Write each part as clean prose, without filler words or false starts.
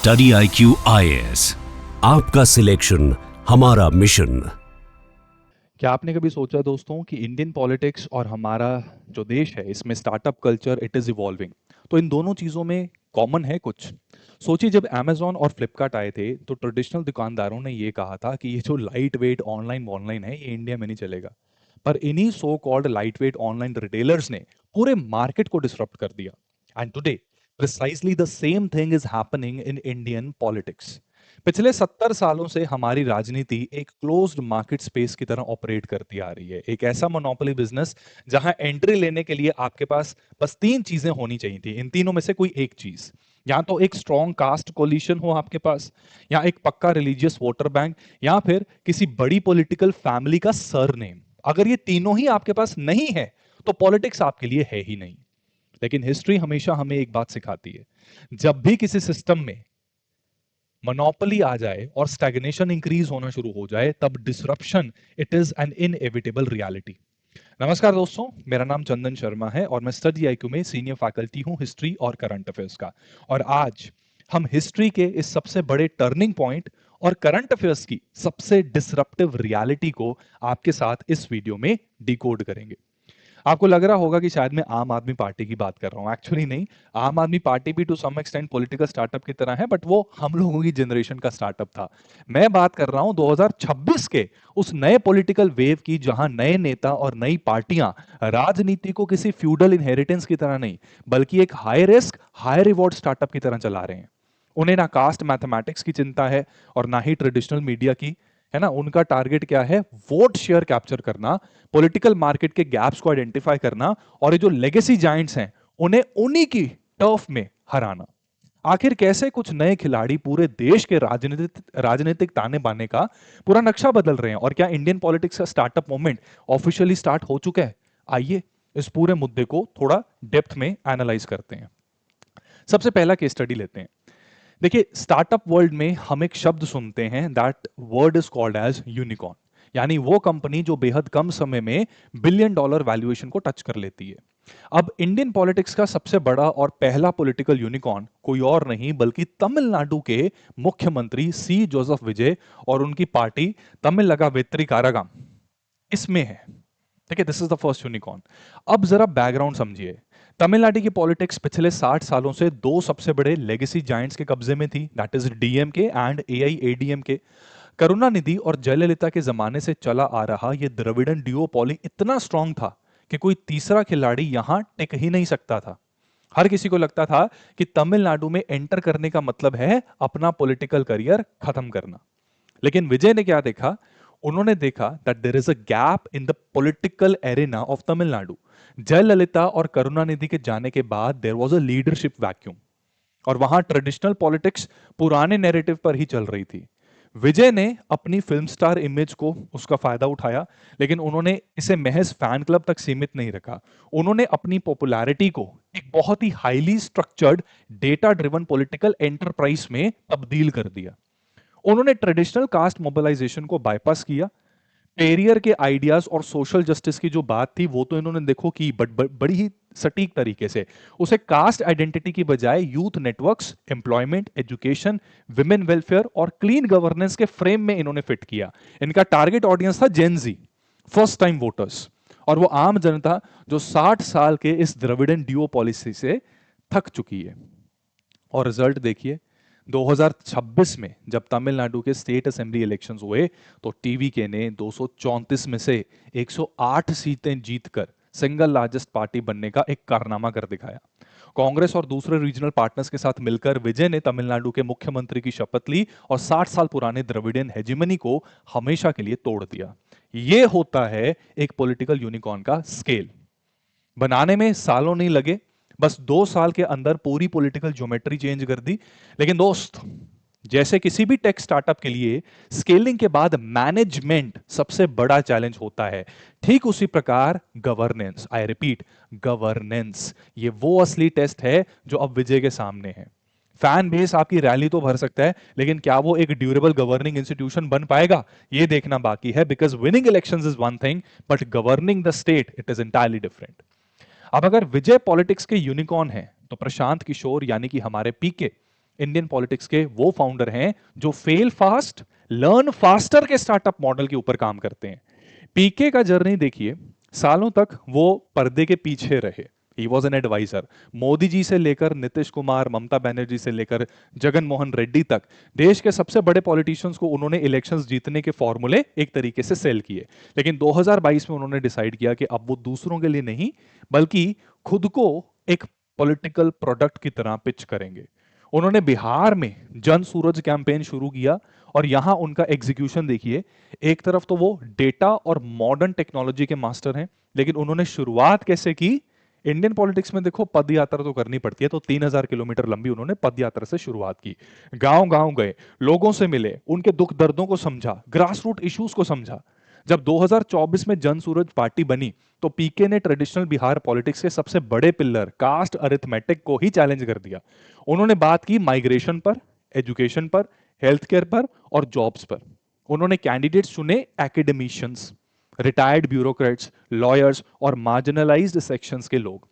Study IQ IAS, आपका selection हमारा mission. क्या आपने कभी सोचा दोस्तों कि इंडियन पॉलिटिक्स और हमारा जो देश है इसमें startup culture it is evolving, तो इन दोनों चीज़ों में कॉमन है कुछ। सोचिए, जब अमेजोन और फ्लिपकार्ट आए थे तो ट्रेडिशनल दुकानदारों ने ये कहा था कि ये जो लाइट वेट ऑनलाइन ऑनलाइन है ये इंडिया में नहीं चलेगा। पर इन्हीं so called light weight online retailers ने पूरे मार्केट को डिसरप्ट कर दिया। And today precisely the same thing is happening in Indian politics. पिछले 70 सालों से हमारी राजनीति एक क्लोज्ड मार्केट स्पेस की तरह ऑपरेट करती आ रही है। एक ऐसा मोनोपोली बिजनेस जहां एंट्री लेने के लिए आपके पास बस तीन चीजें होनी चाहिए थी। इन तीनों में से कोई एक चीज, या तो एक स्ट्रॉन्ग कास्ट कोलिशन हो आपके पास, या एक पक्का रिलीजियस वोटर बैंक, या फिर किसी बड़ी पॉलिटिकल फैमिली का सरनेम। अगर ये तीनों ही आपके पास नहीं है तो पॉलिटिक्स आपके लिए है ही नहीं। लेकिन हिस्ट्री हमेशा हमें एक बात सिखाती है, जब भी किसी सिस्टम में मोनोपोली आ जाए और स्टैग्नेशन इंक्रीज होना शुरू हो जाए तब disruption it is an inevitable reality. नमस्कार दोस्तों, मेरा नाम चंदन शर्मा है और मैं स्टडी IQ में सीनियर फैकल्टी हूं हिस्ट्री और करंट अफेयर्स का। और आज हम हिस्ट्री के इस सबसे बड़े टर्निंग पॉइंट और करंट अफेयर्स की सबसे डिसरप्टिव रियलिटी को आपके साथ इस वीडियो में डिकोड करेंगे। आपको लग रहा होगा कि शायद मैं आम आदमी पार्टी की बात कर रहा हूं। एक्चुअली नहीं, आम आदमी पार्टी भी to some extent political startup की तरह है, बट वो हम लोगों की जनरेशन का स्टार्टअप था। मैं बात कर रहा हूं 2026 के उस नए पॉलिटिकल वेव की, जहां नए नेता और नई पार्टियां राजनीति को किसी फ्यूडल इनहेरिटेंस की तरह नहीं, बल्कि एक high risk high reward startup की तरह चला रहे हैं। उन्हें ना कास्ट मैथमेटिक्स की चिंता है और ना ही ट्रेडिशनल मीडिया की, है ना। उनका टारगेट क्या है? वोट शेयर कैप्चर करना, पॉलिटिकल मार्केट के गैप्स को आइडेंटिफाई करना, और ये जो लेगेसी जायंट्स हैं उन्हें उन्हीं की टर्फ में हराना। आखिर कैसे कुछ नए खिलाड़ी पूरे देश के राजनीतिक ताने बाने का पूरा नक्शा बदल रहे हैं, और क्या इंडियन पॉलिटिक्स का स्टार्टअप मूवमेंट ऑफिशियली स्टार्ट हो चुका है? आइए इस पूरे मुद्दे को थोड़ा डेप्थ में एनालाइज करते हैं। सबसे पहला केस स्टडी लेते हैं। देखिए, स्टार्टअप वर्ल्ड में हम एक शब्द सुनते हैं, that word is called as unicorn, यानी वो कंपनी जो बेहद कम समय में बिलियन डॉलर वैल्यूएशन को टच कर लेती है। अब इंडियन पॉलिटिक्स का सबसे बड़ा और पहला पॉलिटिकल यूनिकॉर्न कोई और नहीं बल्कि तमिलनाडु के मुख्यमंत्री सी जोसेफ विजय और उनकी पार्टी तमिलगा वेत्री कारागाम इसमें है। ठीक है, this is the first unicorn. अब जरा बैकग्राउंड समझिए। तमिलनाडु की पॉलिटिक्स पिछले 60 सालों से दो सबसे बड़े लेगेसी जायंट्स के कब्जे में थी, that is DMK and AIADMK। Karunanidhi और जयललिता के जमाने से चला आ रहा यह द्रविड़न ड्यूओपॉली इतना स्ट्रांग था कि कोई तीसरा खिलाड़ी यहां टिक ही नहीं सकता था। हर किसी को लगता था कि तमिलनाडु में एंटर करने का मतलब है अपना पॉलिटिकल करियर खत्म करना। लेकिन विजय ने क्या देखा? उन्होंने देखा that there is a gap in the political arena of Tamil Nadu. Jayalalithaa और करुणानिधि के जाने के बाद there was a leadership vacuum, और वहां ट्रेडिशनल पॉलिटिक्स पुराने नैरेटिव पर ही चल रही थी। विजय ने अपनी फिल्म स्टार इमेज को उसका फायदा उठाया, लेकिन उन्होंने इसे महज फैन क्लब तक सीमित नहीं रखा। उन्होंने अपनी पॉपुलैरिटी को एक बहुत ही highly structured data driven political enterprise में तब्दील कर दिया। उन्होंने ट्रेडिशनल कास्ट मोबिलाइजेशन को बाईपास किया। पेरियर के आइडियाज और सोशल जस्टिस की जो बात थी वो तो इन्होंने देखो की, बट बड़ी ही सटीक तरीके से उसे कास्ट आइडेंटिटी की बजाय youth networks, employment, education, women welfare और क्लीन गवर्नेंस के फ्रेम में इन्होंने फिट किया। इनका टारगेट ऑडियंस था जेनजी, फर्स्ट टाइम वोटर्स, और वो आम जनता जो 60 साल के इस द्रविड़न ड्यूओ पॉलिसी से थक चुकी है। और रिजल्ट देखिए, 2026 में जब तमिलनाडु के स्टेट असेंबली इलेक्शंस हुए तो टीवीके ने 234 में से 108 सीटें जीतकर सिंगल लार्जेस्ट पार्टी बनने का एक कारनामा कर दिखाया। कांग्रेस और दूसरे रीजनल पार्टनर्स के साथ मिलकर विजय ने तमिलनाडु के मुख्यमंत्री की शपथ ली और 60 साल पुराने द्रविडियन हेजिमनी को हमेशा के लिए तोड़ दिया। यह होता है एक पॉलिटिकल यूनिकॉर्न का स्केल। बनाने में सालों नहीं लगे, बस 2 साल के अंदर पूरी पॉलिटिकल ज्योमेट्री चेंज कर दी। लेकिन दोस्त, जैसे किसी भी टेक स्टार्टअप के लिए स्केलिंग के बाद मैनेजमेंट सबसे बड़ा चैलेंज होता है, ठीक उसी प्रकार गवर्नेंस, आई रिपीट गवर्नेंस, ये वो असली टेस्ट है जो अब विजय के सामने है। फैन बेस आपकी रैली तो भर सकता है, लेकिन क्या वो एक ड्यूरेबल गवर्निंग इंस्टीट्यूशन बन पाएगा, ये देखना बाकी है। Because winning elections is one thing, but governing the state it is entirely different. अब अगर विजय पॉलिटिक्स के यूनिकॉर्न हैं तो प्रशांत किशोर यानी कि हमारे पीके इंडियन पॉलिटिक्स के वो फाउंडर हैं जो फेल फास्ट लर्न फास्टर के स्टार्टअप मॉडल के ऊपर काम करते हैं। पीके का जर्नी देखिए, सालों तक वो पर्दे के पीछे रहे। He was an adviser. Modi ji से लेकर नीतीश कुमार, ममता बनर्जी से लेकर जगन मोहन रेड्डी तक देश के सबसे बड़े पॉलिटिशियंस को उन्होंने इलेक्शंस जीतने के फॉर्मूले एक तरीके से सेल किए। लेकिन 2022 में उन्होंने डिसाइड किया कि अब वो दूसरों के लिए नहीं बल्कि खुद को एक पॉलिटिकल प्रोडक्ट की तरह पिच करेंगे। उन्होंने बिहार में जन सूरज कैंपेन शुरू किया और यहां उनका एग्जीक्यूशन देखिए। एक तरफ तो वो डेटा और मॉडर्न टेक्नोलॉजी के मास्टर हैं, लेकिन उन्होंने शुरुआत कैसे की? इंडियन पॉलिटिक्स में देखो पद यात्रा तो करनी पड़ती है, तो 3000 किलोमीटर लंबी उन्होंने पद यात्रा से शुरुआत की। गांव गांव गए, लोगों से मिले, उनके दुख दर्दों को समझा, ग्रास रूट इश्यूज को समझा। जब 2024 में जन सूरज पार्टी बनी तो पीके ने ट्रेडिशनल बिहार पॉलिटिक्स के सबसे बड़े पिलर कास्ट अरिथमेटिक को ही चैलेंज कर दिया। उन्होंने बात की माइग्रेशन पर, एजुकेशन पर, हेल्थ केयर पर और जॉब्स पर। उन्होंने कैंडिडेट्स चुने एकेडमिशियंस, रिटायर्ड ब्यूरोक्रेट्स, लॉयर्स और मार्जिनलाइज्ड सेक्शंस के लोग।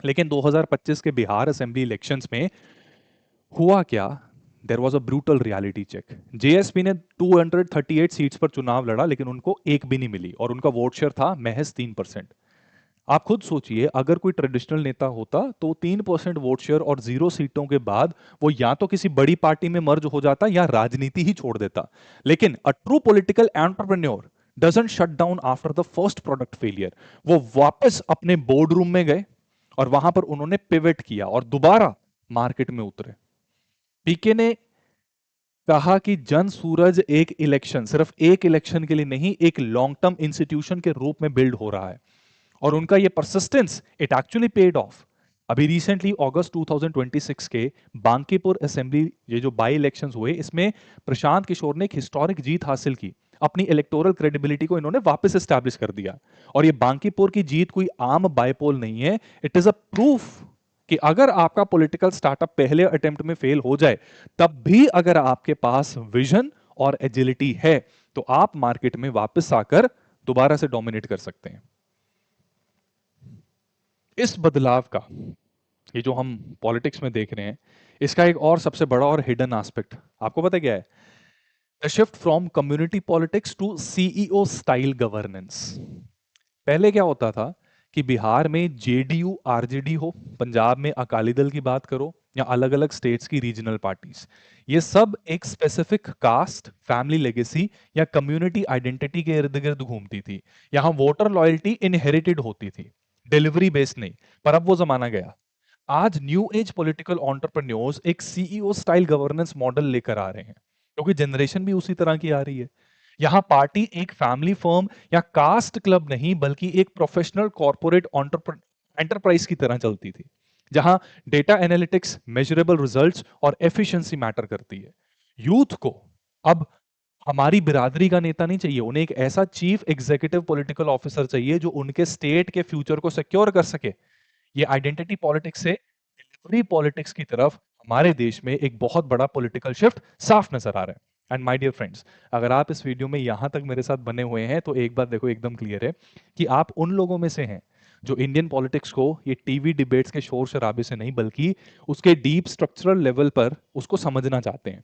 लेकिन 2025 के बिहार असेंबली इलेक्शंस में हुआ क्या? There was a brutal reality check. JSP ने 238 सीट्स पर चुनाव लड़ा, लेकिन उनको एक भी नहीं मिली और उनका वोट शेयर था महज 3%। आप खुद सोचिए, अगर कोई ट्रेडिशनल नेता होता तो 3% वोट शेयर और 0 सीटों के बाद वो या तो किसी बड़ी पार्टी में मर्ज हो जाता या राजनीति ही छोड़ देता। लेकिन a true political entrepreneur doesn't shut down after the first product failure. वो वापस अपने बोर्ड रूम में गए और वहां पर उन्होंने पिवट किया और दोबारा मार्केट में उतरे। पीके ने कहा कि जन सूरज एक इलेक्शन, सिर्फ एक इलेक्शन के लिए नहीं, एक लॉन्ग टर्म इंस्टीट्यूशन के रूप में बिल्ड हो रहा है और उनका ये persistence it actually paid of. अभी रिसेंटली अगस्त 2026 के बांकीपुर असेंबली ये जो बाई इलेक्शंस हुए, इसमें प्रशांत किशोर ने एक हिस्टोरिक जीत हासिल की। अपनी इलेक्टोरल क्रेडिबिलिटी को इन्होंने वापस एस्टैब्लिश कर दिया। और ये बांकीपुर की जीत कोई आम बायपोल नहीं है, इट इज अ प्रूफ कि अगर आपका पॉलिटिकल स्टार्टअप पहले अटेम्प्ट में फेल हो जाए, तब भी अगर आपके पास विजन और एजिलिटी है तो आप मार्केट में वापस आकर दोबारा से डोमिनेट कर सकते हैं। इस बदलाव का, ये जो हम पॉलिटिक्स में देख रहे हैं, इसका एक और सबसे बड़ा और हिडन एस्पेक्ट आपको पता क्या है? The shift from community politics to CEO style governance. पहले क्या होता था कि बिहार में जेडीयू आरजेडी हो, पंजाब में अकाली दल की बात करो, या अलग अलग स्टेट्स की रीजनल पार्टीज, ये सब एक स्पेसिफिक कास्ट, फैमिली लेगेसी या कम्युनिटी आइडेंटिटी के इर्द गिर्द घूमती थी। यहां वोटर लॉयल्टी इनहेरिटेड होती थी, डिलीवरी बेस्ड नहीं। पर अब वो जमाना गया। आज न्यू एज पॉलिटिकल एंटरप्रेन्योर्स एक सीईओ स्टाइल गवर्नेंस मॉडल लेकर आ रहे हैं, क्योंकि जनरेशन भी उसी तरह की आ रही है। यहां पार्टी एक फैमिली फर्म या कास्ट क्लब नहीं बल्कि एक प्रोफेशनल कॉर्पोरेट एंटरप्राइज की तरह चलती थी, जहां डेटा एनालिटिक्स, मेजरेबल रिजल्ट्स और एफिशिएंसी मैटर करती है। यूथ को अब हमारी बिरादरी का नेता नहीं चाहिए, उन्हें एक ऐसा चीफ एग्जीक्यूटिव पॉलिटिकल ऑफिसर चाहिए जो उनके स्टेट के फ्यूचर को सिक्योर कर सके। ये आइडेंटिटी पॉलिटिक्स से डिलीवरी पॉलिटिक्स की तरफ हमारे देश में एक बहुत बड़ा पॉलिटिकल शिफ्ट साफ नजर आ रहा है। एंड माय डियर फ्रेंड्स, अगर आप इस वीडियो में यहां तक मेरे साथ बने हुए हैं तो एक बात देखो एकदम क्लियर है कि आप उन लोगों में से हैं जो इंडियन पॉलिटिक्स को ये टीवी डिबेट्स के शोर शराबे से नहीं बल्कि उसके डीप स्ट्रक्चरल लेवल पर उसको समझना चाहते हैं।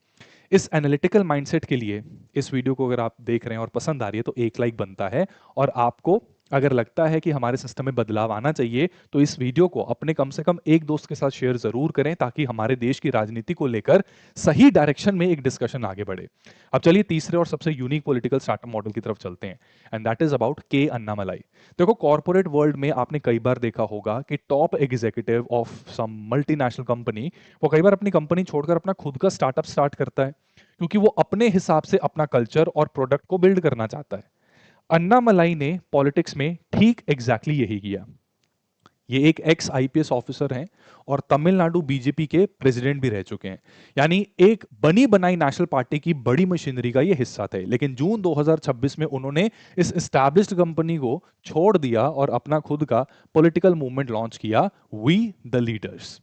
इस एनालिटिकल माइंडसेट के लिए इस वीडियो को अगर आप देख रहे हैं और पसंद आ रही है तो एक लाइक बनता है। और आपको अगर लगता है कि हमारे सिस्टम में बदलाव आना चाहिए तो इस वीडियो को अपने कम से कम एक दोस्त के साथ शेयर जरूर करें, ताकि हमारे देश की राजनीति को लेकर सही डायरेक्शन में एक डिस्कशन आगे बढ़े। अब चलिए तीसरे और सबसे यूनिक पॉलिटिकल स्टार्टअप मॉडल की तरफ चलते हैं, एंड दैट इज अबाउट के अन्नामलाई। देखो, कॉर्पोरेट वर्ल्ड में आपने कई बार देखा होगा कि top executive of some multinational company वो कई बार अपनी कंपनी छोड़कर अपना खुद का स्टार्टअप स्टार्ट करता है, क्योंकि वो अपने हिसाब से अपना कल्चर और प्रोडक्ट को बिल्ड करना चाहता है। अन्नामलाई ने पॉलिटिक्स में ठीक एग्जैक्टली यही किया। ये एक एक्स आईपीएस ऑफिसर हैं और तमिलनाडु बीजेपी के प्रेसिडेंट भी रह चुके हैं, यानी एक बनी बनाई नेशनल पार्टी की बड़ी मशीनरी का ये हिस्सा थे। लेकिन जून 2026 में उन्होंने इस एस्टैब्लिश्ड कंपनी को छोड़ दिया और अपना खुद का पॉलिटिकल मूवमेंट लॉन्च किया, वी द लीडर्स।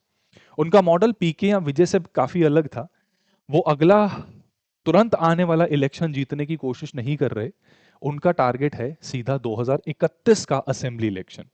उनका मॉडल पीके या विजय से काफी अलग था। वो अगला तुरंत आने वाला इलेक्शन जीतने की कोशिश नहीं कर रहे, उनका टारगेट है सीधा 2031 का असेंबली इलेक्शन।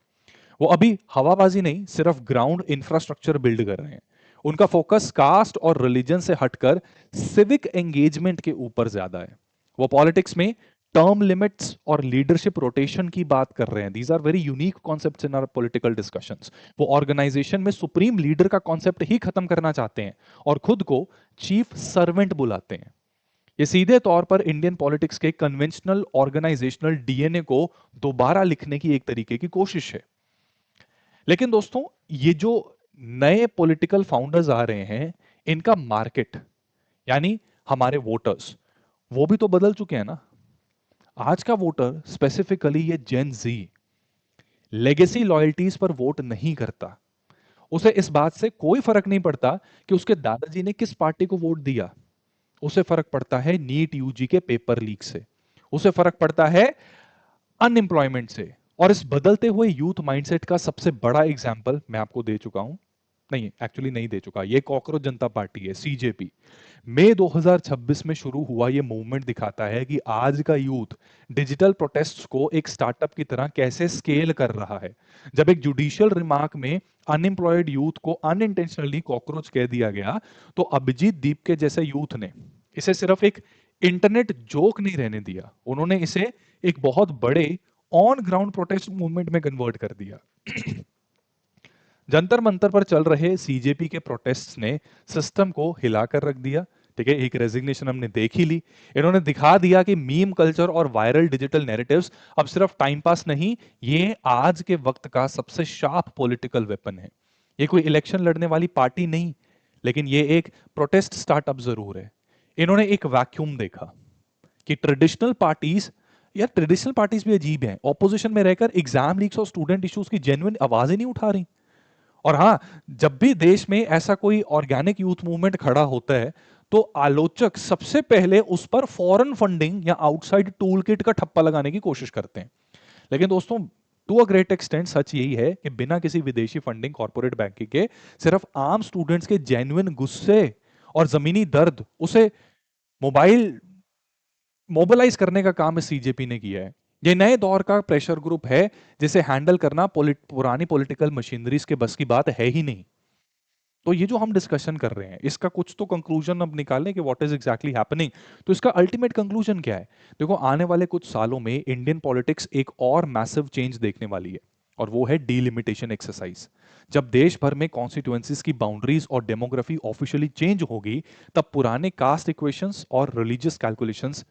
वो अभी हवाबाजी नहीं, सिर्फ ग्राउंड इंफ्रास्ट्रक्चर बिल्ड कर रहे हैं। उनका फोकस कास्ट और रिलीजन से हटकर सिविक एंगेजमेंट के ऊपर ज्यादा है। वो पॉलिटिक्स में टर्म लिमिट्स और लीडरशिप रोटेशन की बात कर रहे हैं। These are very unique concepts in our political discussions. वो ऑर्गेनाइजेशन में सुप्रीम लीडर का कॉन्सेप्ट ही खत्म करना चाहते हैं और खुद को चीफ सर्वेंट बुलाते हैं। ये सीधे तौर पर इंडियन पॉलिटिक्स के कन्वेंशनल ऑर्गेनाइजेशनल डीएनए को दोबारा लिखने की एक तरीके की कोशिश है। लेकिन दोस्तों, ये जो नए पॉलिटिकल फाउंडर्स आ रहे हैं, इनका मार्केट यानी हमारे वोटर्स, वो भी तो बदल चुके हैं ना। आज का वोटर, स्पेसिफिकली ये जेन जी, लेगेसी लॉयल्टीज पर वोट नहीं करता। उसे इस बात से कोई फर्क नहीं पड़ता कि उसके दादाजी ने किस पार्टी को वोट दिया। उसे फर्क पड़ता है नीट यूजी के पेपर लीक से, उसे फर्क पड़ता है अनएम्प्लॉयमेंट से। और इस बदलते हुए यूथ माइंडसेट का सबसे बड़ा एग्जांपल मैं आपको दे चुका हूं, नहीं एक्चुअली नहीं दे चुका, ये कॉकरोच जनता पार्टी है, सीजेपी। मई 2026 में शुरू हुआ ये मूवमेंट दिखाता है कि आज का यूथ डिजिटल प्रोटेस्ट्स को एक स्टार्टअप की तरह कैसे स्केल कर रहा है। जब एक जुडिशियल रिमार्क में अनएम्प्लॉयड यूथ को अनइंटेंशनली कॉकरोच कह दिया गया, तो अभिजीत दीप के जैसे यूथ ने इसे सिर्फ एक इंटरनेट जोक नहीं रहने दिया, उन्होंने इसे एक बहुत बड़े ऑन ग्राउंड प्रोटेस्ट मूवमेंट में कन्वर्ट कर दिया। जंतर मंतर पर चल रहे सीजेपी के प्रोटेस्ट्स ने सिस्टम को हिलाकर रख दिया। ठीक है, एक रेजिग्नेशन हमने देख ही ली। इन्होंने दिखा दिया कि मीम कल्चर और वायरल डिजिटल नैरेटिव्स अब सिर्फ टाइम पास नहीं, ये आज के वक्त का सबसे शार्प पॉलिटिकल वेपन है। ये कोई इलेक्शन लड़ने वाली पार्टी नहीं, लेकिन ये एक प्रोटेस्ट स्टार्टअप जरूर है। इन्होंने एक वैक्यूम देखा कि ट्रेडिशनल पार्टीज भी अजीब हैं, ऑपोजिशन में रहकर एग्जाम लीक्स और स्टूडेंट इश्यूज की जेन्युइन आवाज ही नहीं उठा रही। और हाँ, जब भी देश में ऐसा कोई ऑर्गेनिक यूथ मूवमेंट खड़ा होता है, तो आलोचक सबसे पहले उस पर फॉरेन फंडिंग या आउटसाइड टूल किट का ठप्पा लगाने की कोशिश करते हैं। लेकिन दोस्तों, टू अ ग्रेट एक्सटेंट सच यही है कि बिना किसी विदेशी फंडिंग, कॉर्पोरेट बैंकिंग के, सिर्फ आम स्टूडेंट्स के जेन्युइन गुस्से और जमीनी दर्द, उसे मोबिलाइज करने का काम इस सीजेपी ने किया है। ये नए दौर का प्रेशर ग्रुप है जिसे हैंडल करना पुरानी पॉलिटिकल मशीनरीज के बस की बात है ही नहीं। तो ये जो हम डिस्कशन कर रहे हैं, इसका कुछ तो कंक्लूजन अब निकालें कि व्हाट इज एग्जैक्टली हैपनिंग। तो इसका अल्टीमेट कंक्लूजन क्या है? देखो, आने वाले कुछ सालों में इंडियन पॉलिटिक्स एक और मैसिव चेंज देखने वाली है, और वो है डीलिमिटेशन एक्सरसाइज। जब देश भर में कॉन्स्टिट्यूएंसीज की बाउंड्रीज और डेमोग्राफी ऑफिशियली चेंज होगी, तब पुराने कास्ट इक्वेशंस और रिलीजियस कैलकुलेशंस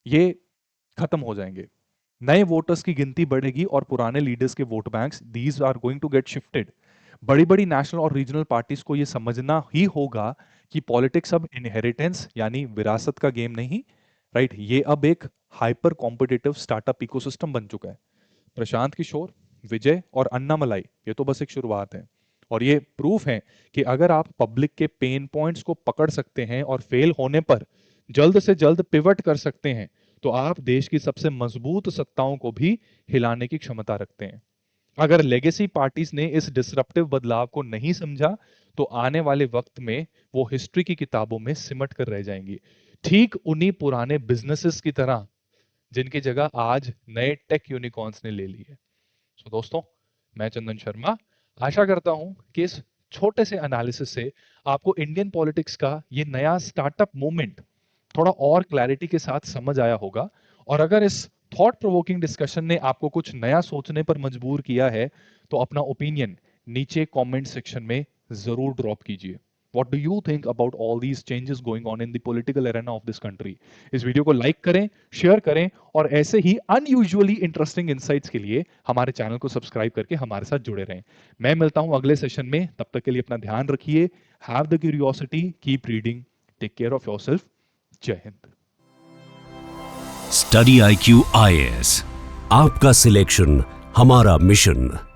ये खत्म हो जाएंगे। नए वोटर्स की गिनती बढ़ेगी और पुराने लीडर्स के vote banks, these are going to get shifted. बड़ी बड़ी नेशनल और रीजनल पार्टीज को यह समझना ही होगा कि पॉलिटिक्स अब इनहेरिटेंस यानी विरासत का गेम नहीं, राइट, ये अब एक हाइपर कॉम्पिटिटिव स्टार्टअप इकोसिस्टम बन चुका है। प्रशांत किशोर, विजय और अन्नामलाई, ये तो बस एक शुरुआत है, और ये प्रूफ है कि अगर आप पब्लिक के पेन पॉइंट्स को पकड़ सकते हैं और फेल होने पर जल्द से जल्द पिवट कर सकते हैं, तो आप देश की सबसे मजबूत सत्ताओं को भी हिलाने की क्षमता रखते हैं। अगर लेगेसी पार्टीज ने इस डिसरप्टिव बदलाव को नहीं समझा, तो आने वाले वक्त में वो हिस्ट्री की किताबों में सिमट कर रह जाएंगी, ठीक उन्हीं पुराने बिजनेसेस की तरह जिनकी जगह आज नए टेक यूनिकॉर्न्स ने ले ली है। सो दोस्तों, मैं चंदन शर्मा आशा करता हूं कि इस छोटे से एनालिसिस से आपको इंडियन पॉलिटिक्स का ये नया स्टार्टअप मूवमेंट थोड़ा और क्लैरिटी के साथ समझ आया होगा। और अगर इस थॉट प्रोवोकिंग डिस्कशन ने आपको कुछ नया सोचने पर मजबूर किया है, तो अपना ओपिनियन नीचे कमेंट सेक्शन में जरूर ड्रॉप कीजिए। What do you think about all these changes going on in the political arena of this country? इस वीडियो को लाइक करें, शेयर करें, और ऐसे ही अनयूजुअली इंटरेस्टिंग इनसाइट्स के लिए हमारे चैनल को सब्सक्राइब करके हमारे साथ जुड़े रहें। मैं मिलता हूं अगले सेशन में, तब तक के लिए अपना ध्यान रखिए। Have the curiosity, keep reading, take care of yourself. जय हिंद। स्टडी IQ IAS, आपका सिलेक्शन हमारा मिशन।